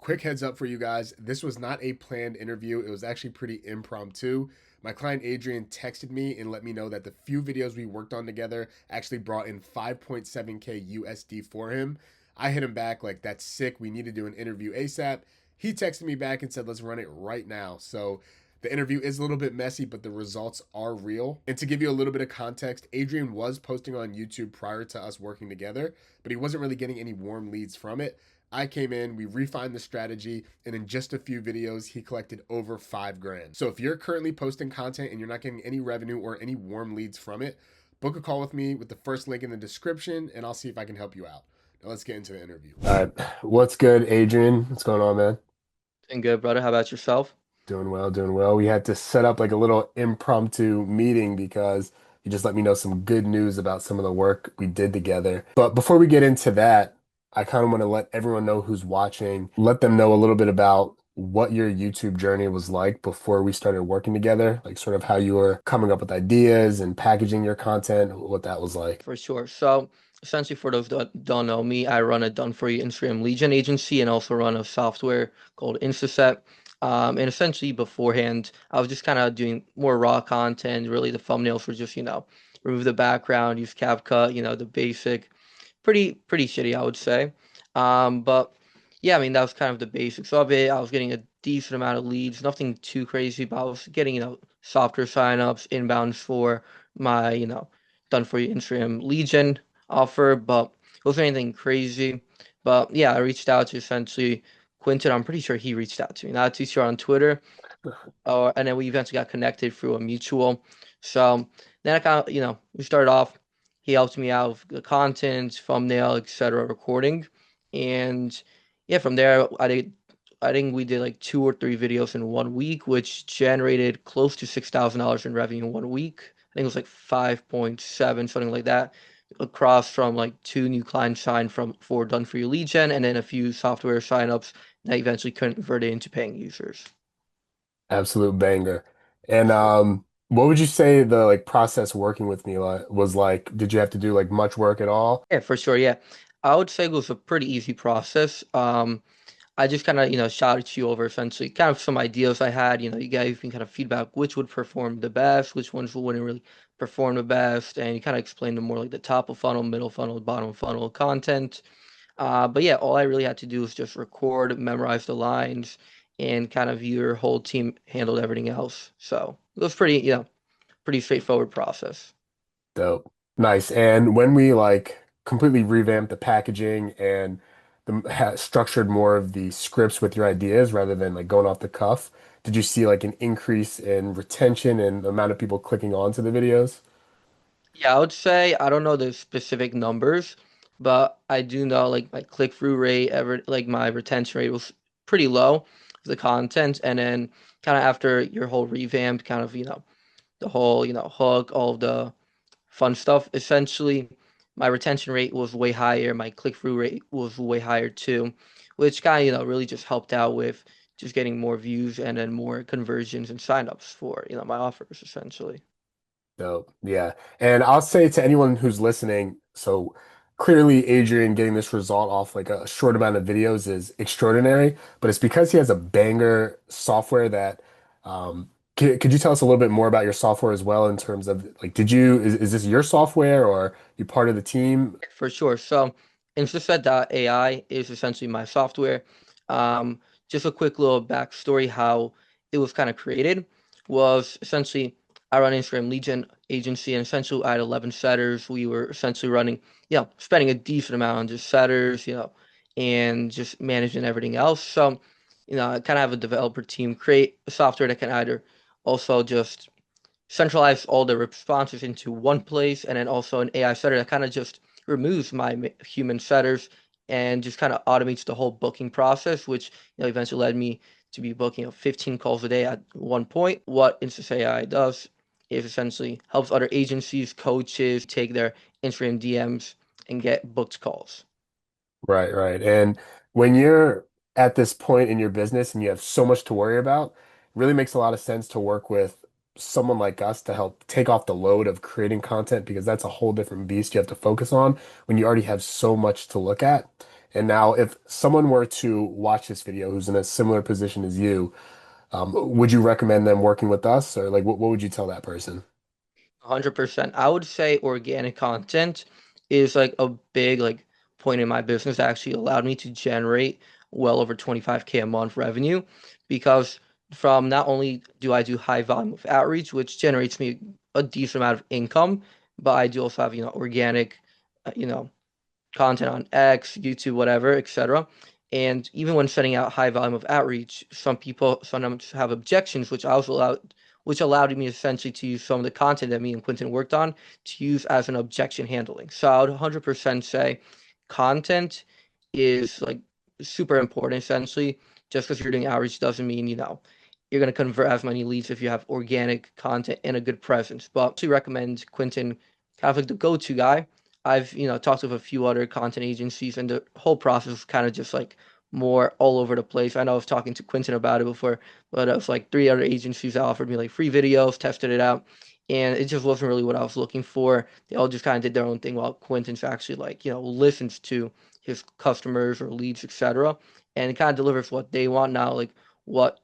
Quick heads up for you guys. This was not a planned interview. It was actually pretty impromptu. My client Adrian texted me and let me know that the few videos we worked on together actually brought in 5.7K USD for him. I hit him back like, that's sick. We need to do an interview ASAP. He texted me back and said, let's run it right now. So the interview is a little bit messy, but the results are real. And to give you a little bit of context, Adrian was posting on YouTube prior to us working together, but he wasn't really getting any warm leads from it. I came in, we refined the strategy, and in just a few videos, he collected over 5 grand. So if you're currently posting content and you're not getting any revenue or any warm leads from it, book a call with me with the first link in the description, and I'll see if I can help you out. Now let's get into the interview. All right. What's good, Adrian? What's going on, man? Doing good, brother. How about yourself? Doing well, doing well. We had to set up like a little impromptu meeting because you just let me know some good news about some of the work we did together. But before we get into that, I kind of want to let everyone know who's watching, let them know a little bit about what your YouTube journey was like before we started working together, like sort of how you were coming up with ideas and packaging your content, what that was like. For sure. So, essentially, for those that don't know me, I run a done-for-you Instagram lead gen agency and also run a software called Instaset. And essentially, beforehand, I was just kind of doing more raw content. Really, the thumbnails were just, remove the background, use CapCut, the basic. Pretty shitty, I would say. But yeah, I mean, that was kind of the basics of it. I was getting a decent amount of leads, nothing too crazy, but I was getting, software signups, inbounds for my, done for you Instagram Legion offer, but it wasn't anything crazy. But yeah, I reached out to essentially Quinton. I'm pretty sure he reached out to me. Not too sure on Twitter. And then we eventually got connected through a mutual. So then I kind of, we started off. He helped me out with the content, thumbnail, etc., recording, and yeah, from there I think we did like 2 or 3 videos in 1 week, which generated close to $6,000 in revenue in 1 week. I think it was like 5.7, something like that, across from like 2 new clients signed from for Done For You Lead Gen, and then a few software signups that eventually converted into paying users. Absolute banger. For And sure. what would you say the like process working with me was like? Did you have to do like much work at all? Yeah, for sure. Yeah. I would say it was a pretty easy process. I just kind of, shouted you over essentially kind of some ideas I had. You gave me kind of feedback which would perform the best, which ones wouldn't really perform the best, and you kind of explained them more like the top of funnel, middle funnel, bottom of funnel content. But yeah, all I really had to do was just record, memorize the lines, and kind of your whole team handled everything else. So it was pretty straightforward process. Dope. Nice. And when we like completely revamped the packaging and structured more of the scripts with your ideas rather than like going off the cuff, did you see like an increase in retention and the amount of people clicking on to the videos? Yeah, I would say I don't know the specific numbers, but I do know like my click-through rate, ever like my retention rate was pretty low for the content, and then kind of after your whole revamp, kind of the whole hook, all of the fun stuff. Essentially, my retention rate was way higher, my click-through rate was way higher too, which kind of really just helped out with just getting more views and then more conversions and signups for my offers essentially. Dope. Yeah. And I'll say to anyone who's listening, so clearly Adrian getting this result off like a short amount of videos is extraordinary, but it's because he has a banger software that could you tell us a little bit more about your software as well in terms of like is this your software or you part of the team? For sure. So AI is essentially my software. Um, just a quick little backstory how it was kind of created was essentially I run Instagram lead gen agency, and essentially I had 11 setters. We were essentially running, spending a decent amount on just setters, and just managing everything else. So, I kind of have a developer team create a software that can either also just centralize all the responses into one place, and then also an AI setter that kind of just removes my human setters and just kind of automates the whole booking process, which eventually led me to be booking 15 calls a day at one point. What Insys AI does is essentially helps other agencies, coaches take their Instagram DMs and get booked calls. Right, right. And when you're at this point in your business and you have so much to worry about, it really makes a lot of sense to work with someone like us to help take off the load of creating content because that's a whole different beast you have to focus on when you already have so much to look at. And now, if someone were to watch this video who's in a similar position as you, would you recommend them working with us, or like what would you tell that person? 100%. I would say organic content is like a big like point in my business that actually allowed me to generate well over 25K a month revenue because from not only do I do high volume of outreach, which generates me a decent amount of income, but I do also have, organic, you know, content on X, YouTube, whatever, etc. And even when sending out high volume of outreach, some people sometimes have objections, which allowed me essentially to use some of the content that me and Quentin worked on to use as an objection handling. So I would 100% say content is like super important essentially. Just because you're doing outreach doesn't mean, you're going to convert as many leads if you have organic content and a good presence. But I recommend Quentin kind of like the go-to guy. I've, talked with a few other content agencies, and the whole process was kind of just like more all over the place. I know I was talking to Quentin about it before, but it was like three other agencies that offered me like free videos, tested it out, and it just wasn't really what I was looking for. They all just kind of did their own thing while Quentin's actually like, listens to his customers or leads, etc. And it kind of delivers what they want now, like what,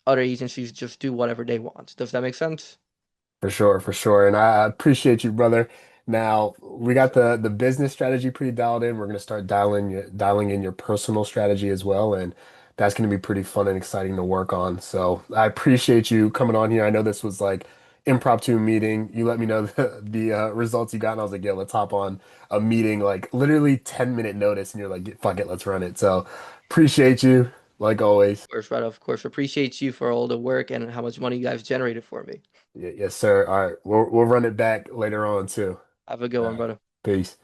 other agencies just do whatever they want. Does that make sense? For sure, for sure. And I appreciate you, brother. Now we got the business strategy pretty dialed in. We're gonna start dialing in your personal strategy as well, and that's gonna be pretty fun and exciting to work on. So I appreciate you coming on here. I know this was like impromptu meeting. You let me know the results you got, and I was like, yeah, let's hop on a meeting like literally 10-minute notice, and you're like, fuck it, let's run it. So appreciate you, like always. Of course, right. Of course, appreciate you for all the work and how much money you guys generated for me. Yes, sir. All right, we'll run it back later on too. Have a good All one, right, brother. peace.